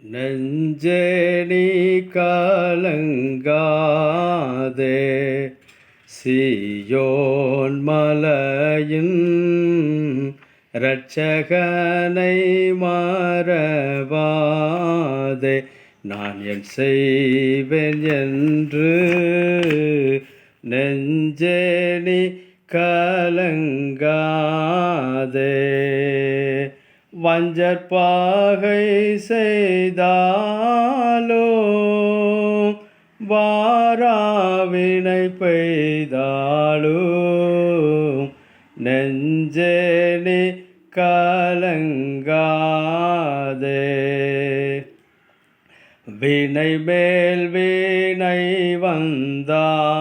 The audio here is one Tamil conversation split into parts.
நெஞ்சே நீ கலங்காதே, சீயோன் மலையின் இரட்சகனை மறவாதே. நான் என் செய்வேன் என்று நெஞ்சே நீ கலங்காதே. வஞ்சற்பாகை செய்தாலும் வாராவினை பெய்தாலும் நெஞ்சே நீ கலங்காதே. வினை மேல் வினை வந்தாலும்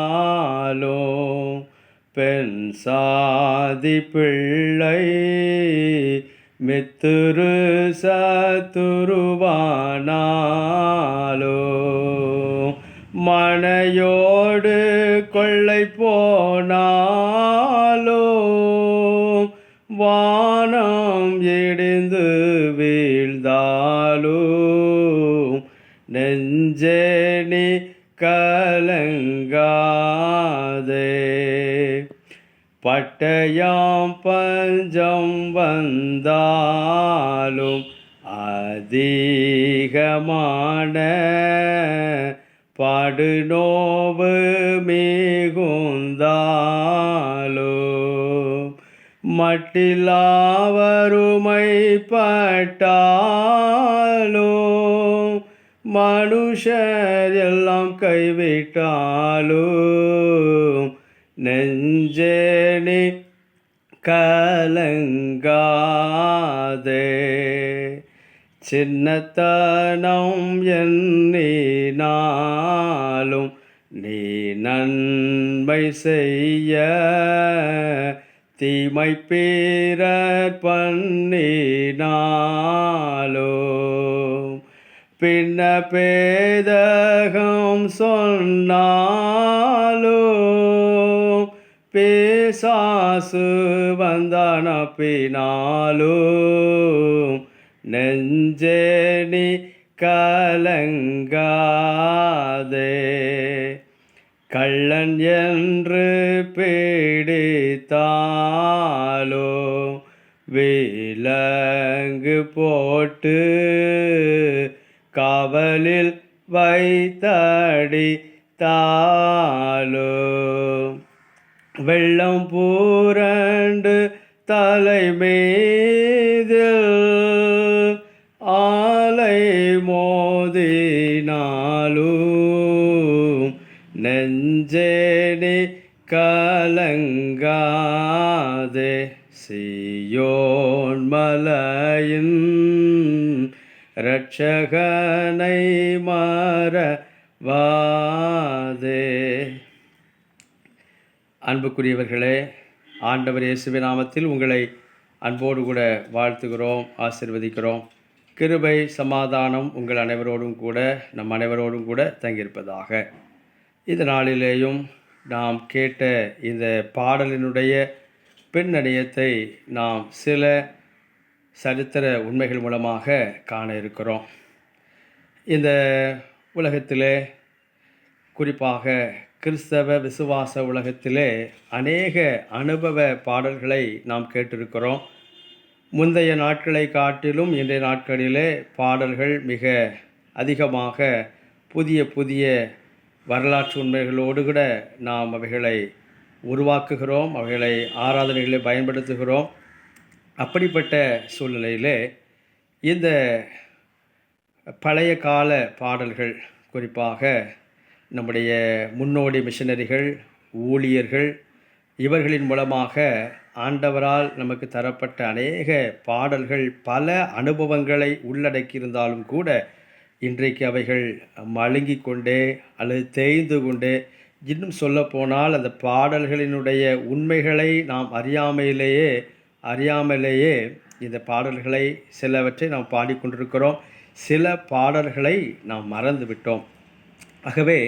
பெண் சாதி பிள்ளை மித்துரு சத்துருவானாலோ மனையோடு கொள்ளை போனாலோ வானம் இடிந்து வீழ்ந்தாலோ நெஞ்சே நீ கலங்காதே. பட்டயம் பஞ்சம் வந்தாலும் அதிகமான படுநோவு மிகுந்தாலும் மட்டில்லா வறுமைப்பட்டாலும் மனுஷர் எல்லாம் கைவிட்டாலும் நெஞ்சே நீ கலங்காதே. சின்னத்தனம் எண்ணினாலும் நீ நன்மை செய்ய தீமை பிறர் பண்ணினாலும் பின்ன பேதகம் சொன்னாலும் பேசாசு வந்தனப்பினாலும் நெஞ்சே நீ கலங்காதே. கள்ளன் என்று பீடித்தாலும் விலங்கு போட்டு காவலில் வைத்தடித்தாலும் வெள்ளம் பூரண்டு தலைமீதில் ஆலை மோதினாலும் நெஞ்சே நீ கலங்காதே. சீயோன் மலையின் இரட்சகனை மறவாதே. அன்புக்குரியவர்களே, ஆண்டவர் இயேசுவின் நாமத்தில் உங்களை அன்போடு கூட வாழ்த்துகிறோம், ஆசீர்வதிக்கிறோம். கிருபை சமாதானம் உங்கள் அனைவரோடும் கூட நம் அனைவரோடும் கூட தங்கியிருப்பதாக. இந்த நாளிலேயும் நாம் கேட்ட இந்த பாடலினுடைய பின்னணியத்தை நாம் சில சரித்திர உண்மைகள் மூலமாக காண இருக்கிறோம். இந்த உலகத்திலே, குறிப்பாக கிறிஸ்தவ விசுவாச உலகத்திலே அநேக அனுபவ பாடல்களை நாம் கேட்டிருக்கிறோம். முந்தைய நாட்களை காட்டிலும் இன்றைய நாட்களிலே பாடல்கள் மிக அதிகமாக புதிய புதிய வரலாற்று உண்மைகளோடு கூட நாம் அவைகளை உருவாக்குகிறோம், அவைகளை ஆராதனைகளை பயன்படுத்துகிறோம். அப்படிப்பட்ட சூழ்நிலையிலே இந்த பழைய கால பாடல்கள், குறிப்பாக நம்முடைய முன்னோடி மிஷனரிகள், ஊழியர்கள், இவர்களின் மூலமாக ஆண்டவரால் நமக்கு தரப்பட்ட அநேக பாடல்கள் பல அனுபவங்களை உள்ளடக்கியிருந்தாலும் கூட இன்றைக்கு அவைகள் மழுங்கி கொண்டே அல்லது தேய்ந்து கொண்டே, இன்னும் சொல்லப்போனால் அந்த பாடல்களினுடைய உண்மைகளை நாம் அறியாமலேயே இந்த பாடல்களை சிலவற்றை நாம் பாடிக்கொண்டிருக்கிறோம். சில பாடல்களை நாம் மறந்து விட்டோம். ஆகவே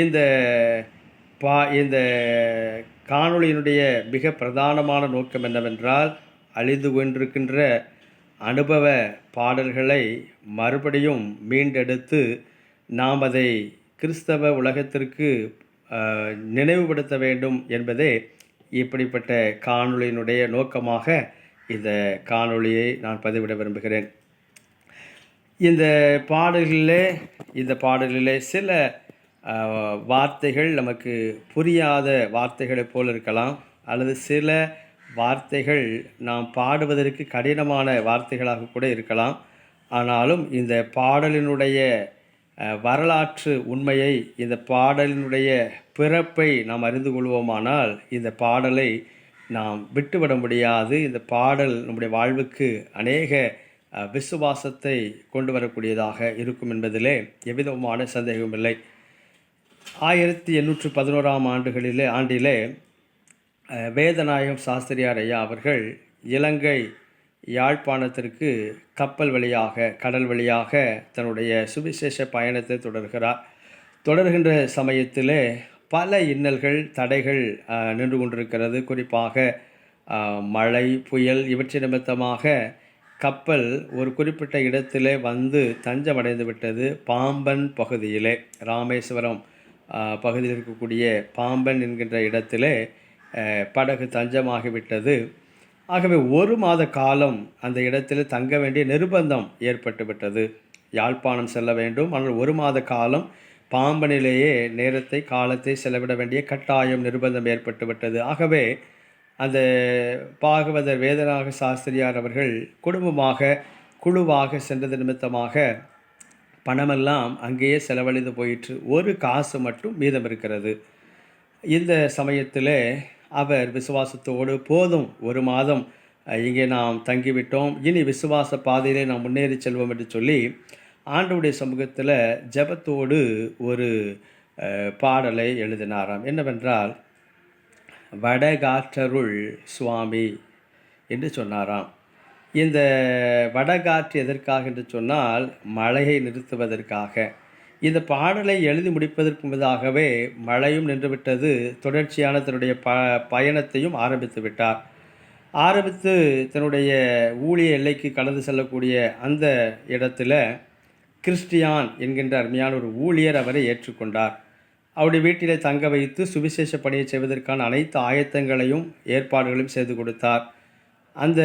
இந்த காணொளியினுடைய மிக பிரதானமான நோக்கம் என்னவென்றால், அழிந்து கொண்டிருக்கின்ற அனுபவ பாடல்களை மறுபடியும் மீண்டெடுத்து நாம் அதை கிறிஸ்தவ உலகத்திற்கு நினைவுபடுத்த வேண்டும் என்பதே இப்படிப்பட்ட காணொளியினுடைய நோக்கமாக இந்த காணொளியை நான் பதிவிட விரும்புகிறேன். இந்த பாடல்களிலே சில வார்த்தைகள் நமக்கு புரியாத வார்த்தைகளைப் போல் இருக்கலாம், அல்லது சில வார்த்தைகள் நாம் பாடுவதற்கு கடினமான வார்த்தைகளாக கூட இருக்கலாம். ஆனாலும் இந்த பாடலினுடைய வரலாற்று உண்மையை, இந்த பாடலினுடைய பிறப்பை நாம் அறிந்து கொள்வோமானால் இந்த பாடலை நாம் விட்டுவிட முடியாது. இந்த பாடல் நம்முடைய வாழ்வுக்கு அநேக விசுவாசத்தை கொண்டு வரக்கூடியதாக இருக்கும் என்பதிலே எவ்விதமான சந்தேகமில்லை. 1811 ஆண்டிலே வேதநாயகம் சாஸ்திரியார் ஐயா அவர்கள் இலங்கை யாழ்ப்பாணத்திற்கு கப்பல் வழியாக, கடல் வழியாக தன்னுடைய சுவிசேஷ பயணத்தை தொடர்கின்ற சமயத்திலே பல இன்னல்கள், தடைகள் நின்று கொண்டிருக்கிறது. குறிப்பாக மழை, புயல் இவற்றின் நிமித்தமாக கப்பல் ஒரு குறிப்பிட்ட இடத்திலே வந்து தஞ்சமடைந்து விட்டது. பாம்பன் பகுதியிலே, ராமேஸ்வரம் பகுதியில் இருக்கக்கூடிய பாம்பன் என்கின்ற இடத்திலே படகு தஞ்சமாகிவிட்டது. ஆகவே 1 மாத காலம் அந்த இடத்தில் தங்க வேண்டிய நிர்பந்தம் ஏற்பட்டுவிட்டது. யாழ்ப்பாணம் செல்ல வேண்டும், ஆனால் 1 மாத காலம் பாம்பனிலேயே காலத்தை செலவிட வேண்டிய கட்டாயம், நிர்பந்தம் ஏற்பட்டுவிட்டது. ஆகவே அந்த பாகவதர் வேதநாயக சாஸ்திரியார் அவர்கள் குழுவாக சென்றது நிமித்தமாக பணமெல்லாம் அங்கேயே செலவழிந்து போயிற்று. ஒரு காசு மட்டும் மீதம் இருக்கிறது. இந்த சமயத்தில் அவர் விசுவாசத்தோடு, போதும் 1 மாதம் இங்கே நாம் தங்கிவிட்டோம், இனி விசுவாச பாதையிலே நாம் முன்னேறி செல்வோம் என்று சொல்லி ஆண்டவருடைய சமூகத்தில் ஜெபத்தோடு ஒரு பாடலை எழுதினாராம். என்னவென்றால், வடகாற்றருள் சுவாமி என்று சொன்னாராம். இந்த வடகாற்று எதற்காக என்று சொன்னால், மழையை நிறுத்துவதற்காக. இந்த பாடலை எழுதி முடிப்பதற்கு முன்பதாகவே மழையும் நின்றுவிட்டது. தொடர்ச்சியான தன்னுடைய பயணத்தையும் ஆரம்பித்து விட்டார். ஆரம்பித்து தன்னுடைய ஊழிய எல்லைக்கு கடந்து செல்லக்கூடிய அந்த இடத்துல கிறிஸ்டியான் என்கின்ற அருமையான ஒரு ஊழியர் அவரை ஏற்றுக்கொண்டார். அவருடைய வீட்டிலே தங்க வைத்து சுவிசேஷ பணியை செய்வதற்கான அனைத்து ஆயத்தங்களையும் ஏற்பாடுகளையும் செய்து கொடுத்தார். அந்த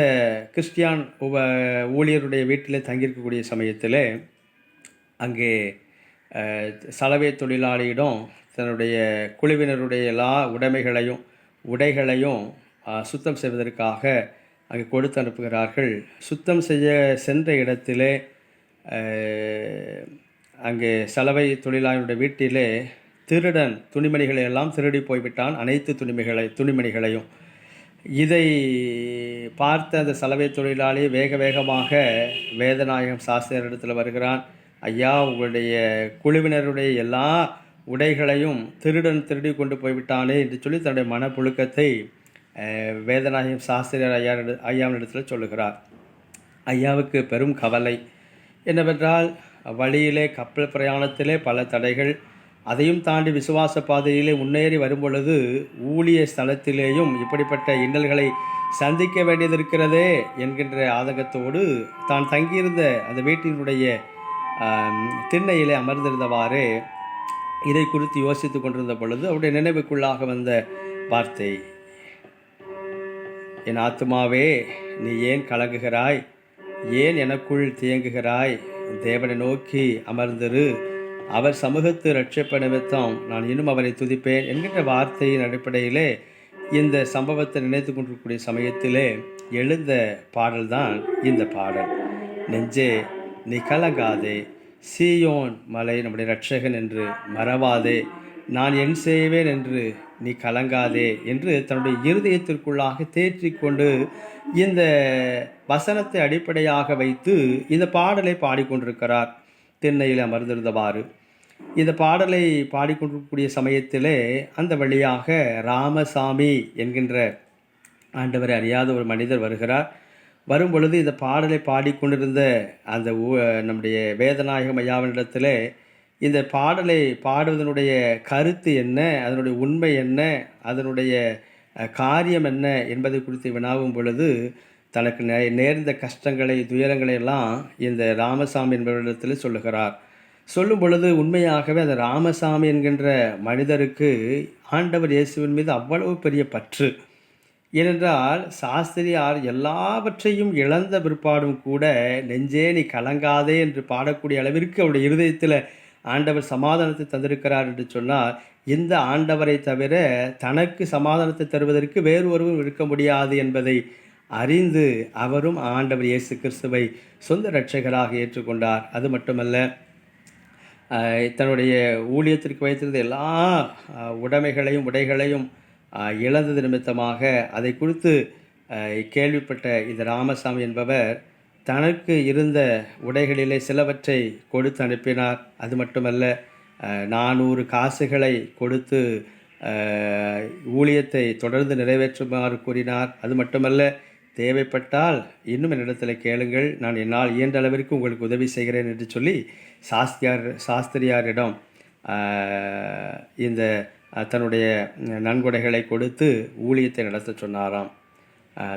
கிறிஸ்டியான் ஊழியருடைய வீட்டிலே தங்கியிருக்கக்கூடிய சமயத்தில் அங்கே சலவை தொழிலாளியிடம் தன்னுடைய குழுவினருடைய எல்லா உடைகளையும் சுத்தம் செய்வதற்காக அங்கே கொடுத்து அனுப்புகிறார்கள். சுத்தம் செய்ய சென்ற இடத்திலே அங்கே சலவை தொழிலாளியுடைய வீட்டிலே திருடன் துணிமணிகளை எல்லாம் திருடி போய்விட்டான், அனைத்து துணிமணிகளையும். இதை பார்த்த அந்த சலவை தொழிலாளி வேகமாக வேதநாயகம் சாஸ்திரியிடத்தில் வருகிறான். ஐயா, உங்களுடைய குழுவினருடைய எல்லா உடைகளையும் திருடி கொண்டு போய்விட்டானே என்று சொல்லி தன்னுடைய மனப்புழுக்கத்தை வேதநாயகம் சாஸ்திரியார் ஐயாவினிடத்தில் சொல்லுகிறார். ஐயாவுக்கு பெரும் கவலை. என்னவென்றால், வழியிலே கப்பல் பிரயாணத்திலே பல தடைகள், அதையும் தாண்டி விசுவாச பாதையிலே முன்னேறி வரும்பொழுது ஊழிய ஸ்தலத்திலேயும் இப்படிப்பட்ட இன்னல்களை சந்திக்க வேண்டியது இருக்கிறதே என்கின்ற ஆதங்கத்தோடு தான் தங்கியிருந்த அந்த வீட்டினுடைய திண்ணையிலே அமர்ந்திருந்தவாறே இதை குறித்து யோசித்து கொண்டிருந்த பொழுது அவருடைய நினைவுக்குள்ளாக வந்த வார்த்தை, என் ஆத்துமாவே நீ ஏன் கலங்குகிறாய், ஏன் எனக்குள் தியங்குகிறாய், தேவனை நோக்கி அமர்ந்திரு, அவர் சமூகத்து ரட்சிப்பு நிமித்தம் நான் இன்னும் அவரை துதிப்பேன் என்கின்ற வார்த்தையின் அடிப்படையிலே இந்த சம்பவத்தை நினைத்து கொண்டிருக்கக்கூடிய சமயத்திலே எழுந்த பாடல்தான் இந்த பாடல். நெஞ்சே நீ கலங்காதே, சீயோன் மலை நம்முடைய இரட்சகன் என்று மறவாதே, நான் என் செய்வேன் என்று நீ கலங்காதே என்று தன்னுடைய இருதயத்திற்குள்ளாக தேற்றிக்கொண்டு இந்த வசனத்தை அடிப்படையாக வைத்து இந்த பாடலை பாடிக்கொண்டிருக்கிறார். திண்ணையில் அமர்ந்திருந்தவாறு இந்த பாடலை பாடிக்கொண்டிருக்கக்கூடிய சமயத்திலே அந்த வழியாக ராமசாமி என்கின்ற ஆண்டவரை அறியாத ஒரு மனிதர் வருகிறார். வரும்பொழுது இந்த பாடலை பாடிக்கொண்டிருந்த அந்த நம்முடைய வேதநாயகம் ஐயாவினிடத்தில் இந்த பாடலை பாடுவதனுடைய கருத்து என்ன, அதனுடைய உண்மை என்ன, அதனுடைய காரியம் என்ன என்பதை குறித்து வினாவும் பொழுது தனக்கு நேர்ந்த கஷ்டங்களை துயரங்களை எல்லாம் இந்த ராமசாமி என்பவரிடத்தில் சொல்லுகிறார். சொல்லும் பொழுது உண்மையாகவே அந்த ராமசாமி என்கின்ற மனிதருக்கு ஆண்டவர் இயேசுவின் மீது அவ்வளவு பெரிய பற்று. ஏனென்றால் சாஸ்திரியார் எல்லாவற்றையும் இழந்த பிற்பாடும் கூட நெஞ்சே நீ கலங்காதே என்று பாடக்கூடிய அளவிற்கு அவருடைய இருதயத்தில் ஆண்டவர் சமாதானத்தை தந்திருக்கிறார் என்று சொன்னால், இந்த ஆண்டவரை தவிர தனக்கு சமாதானத்தை தருவதற்கு வேறு ஒருவரும் இருக்க முடியாது என்பதை அறிந்து அவரும் ஆண்டவர் இயேசு கிறிஸ்துவை சொந்த இரட்சகராக ஏற்றுக்கொண்டார். அது மட்டுமல்ல, தன்னுடைய ஊழியத்திற்கு வைத்திருந்த எல்லா உடைகளையும் இழந்தது நிமித்தமாக அதை குறித்து கேள்விப்பட்ட இந்த ராமசாமி என்பவர் தனக்கு இருந்த உடைகளிலே சிலவற்றை கொடுத்து அனுப்பினார். அது மட்டுமல்ல, 400 காசுகளை கொடுத்து ஊழியத்தை தொடர்ந்து நிறைவேற்றுமாறு கூறினார். அது மட்டுமல்ல, தேவைப்பட்டால் இன்னும் என்னிடத்தில் கேளுங்கள், நான் என்னால் இயன்ற அளவிற்கு உங்களுக்கு உதவி செய்கிறேன் என்று சொல்லி சாஸ்திரியாரிடம் இந்த தன்னுடைய நன்கொடைகளை கொடுத்து ஊழியத்தை நடத்த சொன்னாராம்.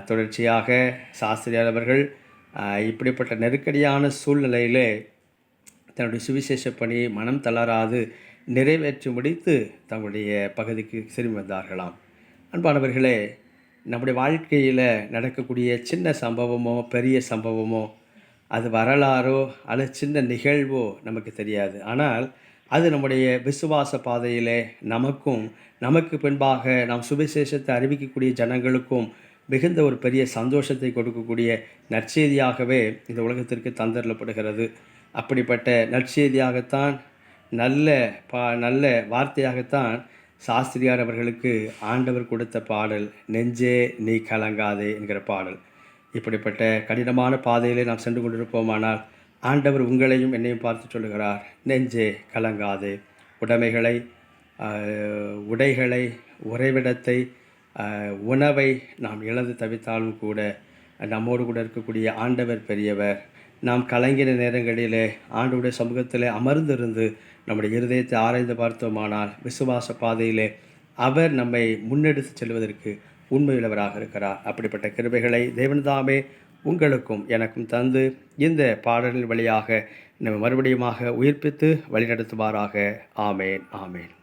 தொடர்ச்சியாக சாஸ்திரியார் அவர்கள் இப்படிப்பட்ட நெருக்கடியான சூழ்நிலையிலே தன்னுடைய சுவிசேஷ பணியை மனம் தளராது நிறைவேற்றி முடித்து தங்களுடைய பகுதிக்கு திரும்பி வந்தார்களாம். அன்பானவர்களே, நம்முடைய வாழ்க்கையில் நடக்கக்கூடிய சின்ன சம்பவமோ பெரிய சம்பவமோ, அது வரலாறோ அல்லது சின்ன நிகழ்வோ நமக்கு தெரியாது. ஆனால் அது நம்முடைய விசுவாச பாதையிலே நமக்கு பின்பாக நாம் சுவிசேஷத்தை அறிவிக்கக்கூடிய ஜனங்களுக்கும் மிகுந்த ஒரு பெரிய சந்தோஷத்தை கொடுக்கக்கூடிய நற்செய்தியாகவே இந்த உலகத்திற்கு தந்தரப்படுகிறது. அப்படிப்பட்ட நற்செய்தியாகத்தான் நல்ல வார்த்தையாகத்தான் சாஸ்திரியார் அவர்களுக்கு ஆண்டவர் கொடுத்த பாடல் நெஞ்சே நீ கலங்காதே என்கிற பாடல். இப்படிப்பட்ட கடினமான பாதையிலே நாம் சென்று கொண்டிருப்போமானால் ஆண்டவர் உங்களையும் என்னையும் பார்த்து சொல்லுகிறார், நெஞ்சே கலங்காதே. உடைகளை, உறைவிடத்தை, உணவை நாம் இழந்து தவித்தாலும் கூட நம்மோடு கூட இருக்கக்கூடிய ஆண்டவர் பெரியவர். நாம் கலங்கின நேரங்களிலே ஆண்டவருடைய சமூகத்தில் அமர்ந்திருந்து நம்முடைய இருதயத்தை ஆராய்ந்து பார்த்தோமானால் விசுவாச பாதையிலே அவர் நம்மை முன்னெடுத்து செல்வதற்கு உண்மையுள்ளவராக இருக்கிறார். அப்படிப்பட்ட கிருபைகளை தேவன்தாமே உங்களுக்கும் எனக்கும் தந்து இந்த பாடலின் வழியாக நம்ம மறுபடியுமாக உயிர்ப்பித்து வழிநடத்துவாராக. ஆமேன், ஆமேன்.